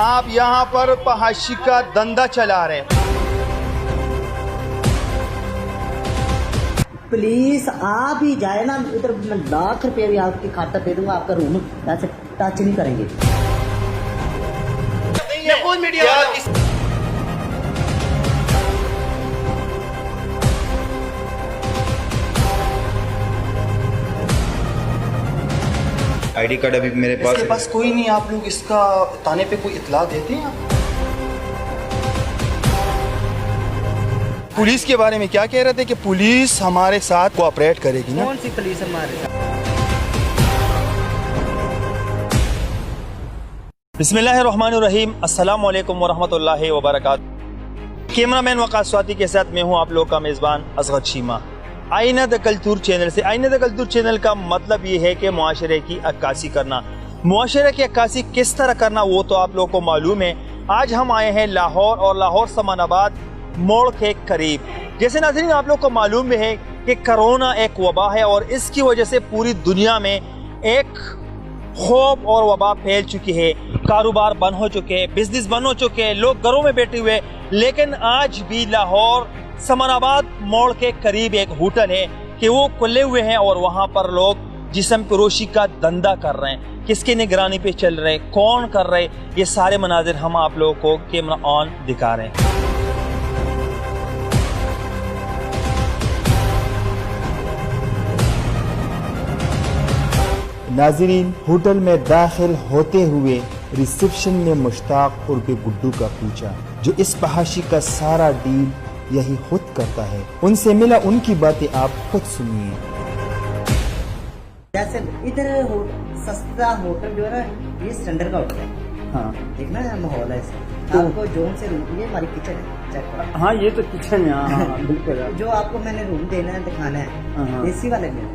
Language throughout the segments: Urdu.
آپ یہاں پر فحاشی کا دندا چلا رہے ہیں. پلیز آپ ہی جائے نا ادھر، میں ₹1,00,000 بھی آپ کی کھاتا دے دوں گا، آپ کا روم ایسے ٹچ نہیں کریں گے. آئی ڈی کارڈ ابھی میرے اس کے پاس کوئی نہیں. آپ لوگ اس کا تانے پہ کوئی اطلاع دیتے ہیں؟ آپ پولیس کے بارے میں کیا کہہ رہے تھے کہ پولیس ہمارے ساتھ کوآپریٹ کرے گی نا؟ کون سی پولیس ہمارے ساتھ؟ بسم اللہ الرحمن الرحیم. السلام علیکم ورحمۃ اللہ وبرکاتہ. کیمرہ مین وقاص سواتی کے ساتھ میں ہوں آپ لوگ کا میزبان اصغر شیما. آئینہ دا کلچر چینل سے. آئینہ دا کلچر چینل کا مطلب یہ ہے کہ معاشرے کی عکاسی کرنا. معاشرے کی عکاسی کس طرح کرنا وہ تو آپ لوگوں کو معلوم ہے. آج ہم آئے ہیں لاہور اور لاہور سمان آباد موڑ کے قریب. جیسے ناظرین آپ لوگ کو معلوم ہے کہ کرونا ایک وبا ہے اور اس کی وجہ سے پوری دنیا میں ایک خوف اور وبا پھیل چکی ہے. کاروبار بند ہو چکے ہیں، بزنس بند ہو چکے ہیں، لوگ گھروں میں بیٹھے ہوئے. لیکن آج بھی لاہور سمان آباد موڑ کے قریب ایک ہوٹل ہے کہ وہ کھلے ہوئے ہیں اور وہاں پر لوگ جسم فروشی کا دھندا کر رہے ہیں. کس کی نگرانی پہ چل رہے، کون کر رہے، یہ سارے مناظر ہم آپ لوگوں کو کیمرہ آن دکھا رہے ہیں. ناظرین، ہوٹل میں داخل ہوتے ہوئے ریسیپشن میں مشتاق عرب گڈو کا پوچھا، جو اس فحاشی کا سارا ڈیل یہی خود کرتا ہے. ان سے ملا، ان کی باتیں آپ خود سنیے. جیسے ادھر سستا ہوٹل جو ہے نا، یہ اسٹینڈرڈ کا ہوٹل ہے. ہاں دیکھنا ہے ماحول ہے اس کا. آپ کو جون سے روم، یہ ہماری کچن ہے، چیک کرو. ہاں، یہ تو کچن ہے. ہاں بالکل. جو آپ کو میں نے روم دینا ہے، دکھانا ہے، اے سی والے میں.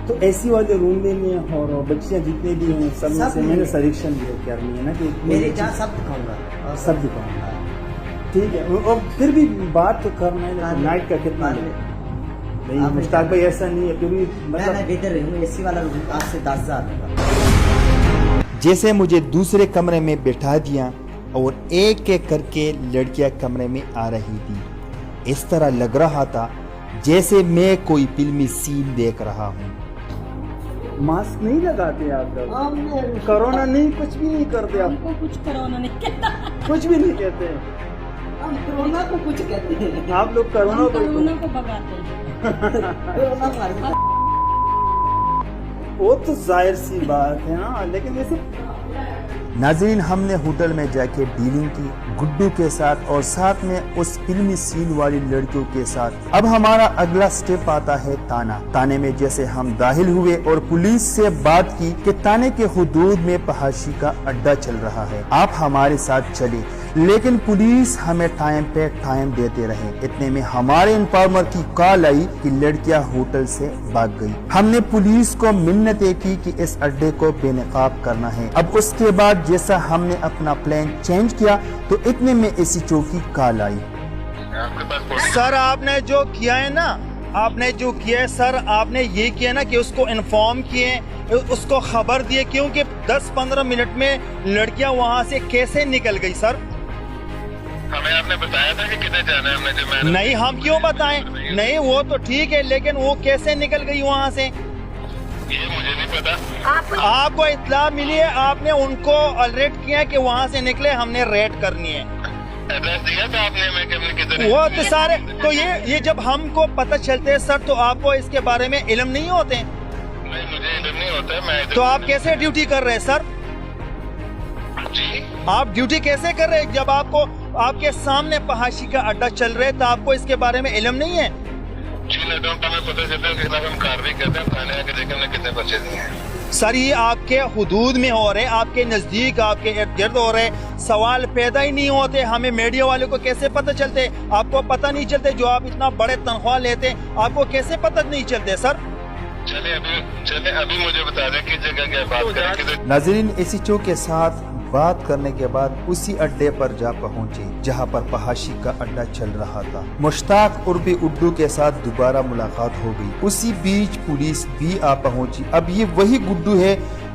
تو اے سی والے روم لینے اور بچیاں جتنے بھی ہیں سب سے میں نے سلیکشن کرنی ہے نا کہ میرے جہاں سب دکھاؤں گا، سب دکھاؤں گا. ٹھیک ہے، اور پھر بھی بات تو کرنا ہے. نائٹ کا کتنا ہے؟ نہیں مشتاق بھائی، ایسا نہیں ہے. پھر بھی میں ادھر رہوں، اے سی والا روم آپ سے 10,000 لوں. جیسے مجھے دوسرے کمرے میں بٹھا دیا اور ایک ایک کر کے لڑکیاں کمرے میں آ رہی تھی. اس طرح لگ رہا تھا جیسے میں کوئی فلمی سین دیکھ رہا ہوں. ماسک نہیں لگاتے آپ لوگ؟ کرونا نہیں، کچھ بھی نہیں کرتے آپ؟ کچھ کرونا نہیں کہتا، کچھ بھی نہیں کہتے. ہم کرونا کو کچھ کہتے ہیں. آپ لوگ کرونا کو بگاتے ہیں. کرونا وہ تو ظاہر سی بات ہے نا، لیکن ویسے ناظرین، ہم نے ہوٹل میں جا کے ڈیلنگ کی گڈو کے ساتھ اور ساتھ میں اس فلمی سین والی لڑکیوں کے ساتھ. اب ہمارا اگلا سٹیپ آتا ہے تانا. تانے میں جیسے ہم داخل ہوئے اور پولیس سے بات کی کہ تانے کے حدود میں فحاشی کا اڈا چل رہا ہے، آپ ہمارے ساتھ چلے. لیکن پولیس ہمیں ٹائم پہ ٹائم دیتے رہے. اتنے میں ہمارے انفارمر کی کال آئی کہ لڑکیاں ہوٹل سے بھاگ گئی. ہم نے پولیس کو منتیں کی کہ اس اڈے کو بے نقاب کرنا ہے. اب اس کے بعد جیسا ہم نے اپنا پلان چینج کیا تو اتنے میں اسی چوکی کال آئی. سر آپ نے جو کیا ہے نا، آپ نے جو کیا ہے سر، آپ نے یہ کیا نا کہ اس کو انفارم کیے، اس کو خبر دیے، کیونکہ 10-15 منٹ میں لڑکیاں وہاں سے کیسے نکل گئی سر؟ ہمیں آپ نے بتایا تھا کہ کدھر جانا ہے. ہم نے نہیں، ہم کیوں بتائیں؟ نہیں، وہ تو ٹھیک ہے، لیکن وہ کیسے نکل گئی وہاں سے؟ یہ مجھے نہیں پتا. آپ کو اطلاع ملی ہے، آپ نے ان کو الرٹ کیا کہ وہاں سے نکلے، ہم نے ریڈ کرنی ہے. ایڈریس دیا تھا آپ نے ہمیں کہ ہم نے کدھر وہ تو سارے تو یہ جب ہم کو پتہ چلتے ہیں سر، تو آپ کو اس کے بارے میں علم نہیں ہوتے؟ نہیں، مجھے ادھر نہیں ہوتا ہے. میں تو آپ کیسے ڈیوٹی کر رہے ہیں سر؟ جی، آپ ڈیوٹی کیسے کر رہے ہیں جب آپ کو آپ کے سامنے فحاشی کا اڈا چل رہا ہے؟ تو آپ کو اس کے بارے میں علم نہیں ہے؟ جی لگا ہمیں پتہ چلتا ہے کہ ہم کارروائی کرتے ہیں. تھانے آ کے دیکھیں ہم نے کتنے پرچے دیے ہیں. سر یہ آپ کے حدود میں ہو رہے، آپ کے نزدیک، آپ کے ارد گرد ہو رہے، سوال پیدا ہی نہیں ہوتے. ہمیں میڈیا والے کو کیسے پتہ چلتے؟ آپ کو پتہ نہیں چلتے؟ جو آپ اتنا بڑے تنخواہ لیتے، آپ کو کیسے پتہ نہیں چلتے سر؟ چلے ابھی مجھے بتا دیں کس جگہ کیا بات کریں. ناظرین، اسی چو کے ساتھ بات کرنے کے بعد اسی اڈے پر جا پہنچے جہاں پر فحاشی کا اڈا چل رہا تھا. مشتاق عرب اڈو کے ساتھ دوبارہ ملاقات ہو گئی. اسی بیچ پولیس بھی آ پہنچی. اب یہ وہی گڈو ہے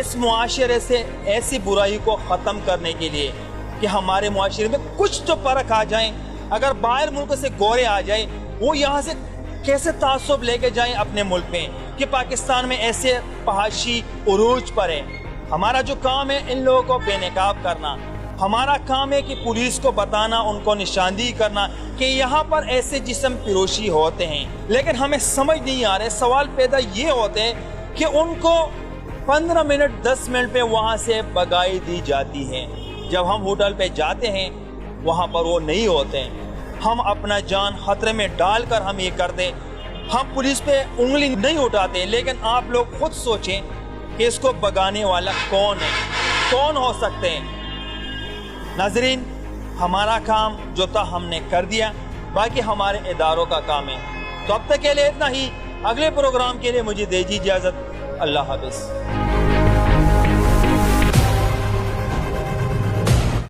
اس معاشرے سے ایسی برائی کو ختم کرنے کے لیے کہ ہمارے معاشرے میں کچھ تو فرق آ جائیں. اگر باہر ملک سے گورے آ جائیں وہ یہاں سے کیسے تعصب لے کے جائیں اپنے ملک میں کہ پاکستان میں ایسے فحاشی عروج پر ہے. ہمارا جو کام ہے ان لوگوں کو بے نقاب کرنا. ہمارا کام ہے کہ پولیس کو بتانا, ان کو نشاندہی کرنا کہ یہاں پر ایسے جسم فروشی ہوتے ہیں. لیکن ہمیں سمجھ نہیں آ رہے, سوال پیدا یہ ہوتے ہیں کہ ان کو 15 منٹ 10 منٹ پہ وہاں سے بگائی دی جاتی ہے. جب ہم ہوٹل پہ جاتے ہیں وہاں پر وہ نہیں ہوتے ہیں. ہم اپنا جان خطرے میں ڈال کر ہم یہ کر دیں, ہم پولیس پہ انگلی نہیں اٹھاتے. لیکن آپ لوگ خود سوچیں کہ اس کو بگانے والا کون ہے, کون ہو سکتے ہیں. ناظرین, ہمارا کام جو تھا ہم نے کر دیا, باقی ہمارے اداروں کا کام ہے. تو اب تک کے لیے اتنا ہی. اگلے پروگرام کے لیے مجھے دیجیے اجازت. اللہ حافظ.